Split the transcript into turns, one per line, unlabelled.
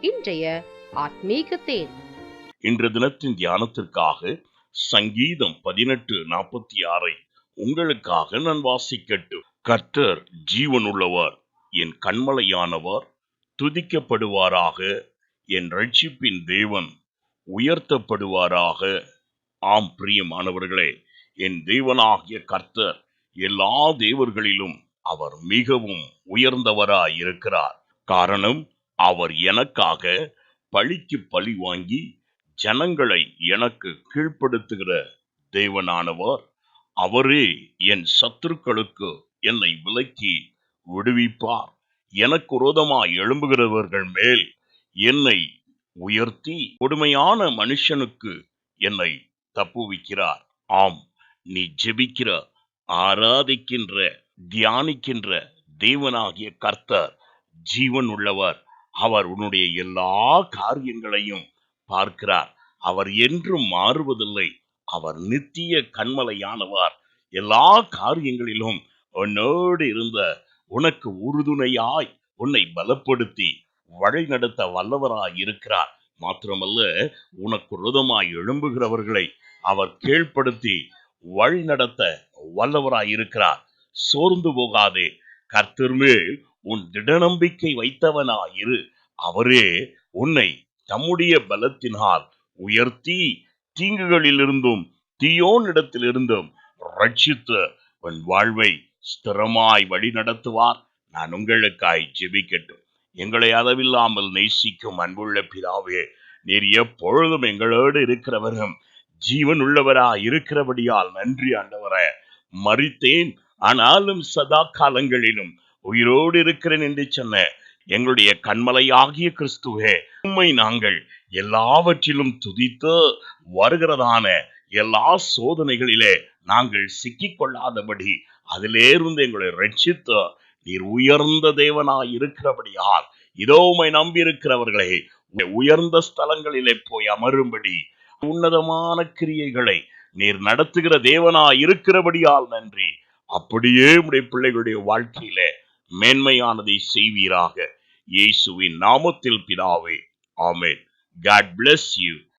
இன்றைய ஆத்மீக தேன்.
இன்று தினத்தின் தியானத்திற்காக சங்கீதம் 18:46 உங்களுக்காக நான் வாசிக்கட்டும். கர்த்தர் ஜீவனுள்ளவர், என் கண்மலையானவர் துதிக்கப்படுவாராக. என் ரட்சிப்பின் தேவன் உயர்த்தப்படுவாராக. ஆம் பிரியமானவர்களே, என் தேவனாகிய கர்த்தர் எல்லா தேவர்களிலும் அவர் மிகவும் உயர்ந்தவராய் இருக்கிறார். காரணம், அவர் எனக்காக பழிக்கு பழி வாங்கி ஜனங்களை எனக்கு கீழ்ப்படுத்துகிற தேவனானவர். அவரே என் சத்துருக்களுக்கு என்னை விலக்கி விடுவிப்பார். எனக்கு விரோதமாய் எழும்புகிறவர்கள் மேல் என்னை உயர்த்தி கொடுமையான மனுஷனுக்கு என்னை தப்புவிக்கிறார். ஆம், நீ ஜெபிக்கிற, ஆராதிக்கின்ற, தியானிக்கின்ற தேவனாகிய கர்த்தர் ஜீவன் உள்ளவர். அவர் உன்னுடைய எல்லா காரியங்களையும் பார்க்கிறார். அவர் என்றும் மாறுவதில்லை. அவர் நித்திய கண்மலையானவர். எல்லா காரியங்களிலும் உன்னோடு இருந்த உனக்கு உறுதுணையாய் உன்னை பலப்படுத்தி வழி நடத்த வல்லவராய் இருக்கிறார். மாத்திரமல்ல, உனக்கு விரோதமாய் எழும்புகிறவர்களை அவர் கீழ்ப்படுத்தி வழி நடத்த வல்லவராய் இருக்கிறார். சோர்ந்து போகாதே, கர்த்தர் மேல் உன் திடநம்பிக்கை வைத்தவனாயிரு. அவரே உன்னை தம்முடைய பலத்தினால் உயர்த்தி தீங்குகளிலிருந்தும் தீயோனிடத்திலிருந்தும் ரட்சித்து உன் வாழ்வை ஸ்திரமாய் வழி நடத்துவார். நான் உங்களுக்காய் ஜெபிக்கட்டும். எங்களை அளவில்லாமல் நேசிக்கும் அன்புள்ள பிதாவே, நீர் எப்பொழுதும் எங்களோடு இருக்கிறவரும் ஜீவன் உள்ளவராய் இருக்கிறபடியால் நன்றி ஆண்டவரே. மரித்தேன், ஆனாலும் சதா காலங்களிலும் உயிரோடு இருக்கிறேன் என்று சொன்ன எங்களுடைய கண்மலையாகிய கிறிஸ்துவே, உம்மை நாங்கள் எல்லாவற்றிலும் துதித்து வருகிறதான எல்லா சோதனைகளிலே நாங்கள் சிக்கிக் கொள்ளாதபடி அதிலிருந்து எங்களை ரட்சித்து நீர் உயர்ந்த தேவனாய் இருக்கிறபடியால் இதோ உம்மை நம்பி இருக்கிறவர்களை உயர்ந்த ஸ்தலங்களிலே போய் அமரும்படி உன்னதமான கிரியைகளை நீர் நடத்துகிற தேவனாய் இருக்கிறபடியால் நன்றி. அப்படியே உம்முடைய பிள்ளைகளுடைய வாழ்க்கையிலே மேன்மையானதை செய்வீராக. இயேசுவின் நாமத்தில் பிதாவே, ஆமென். God bless you.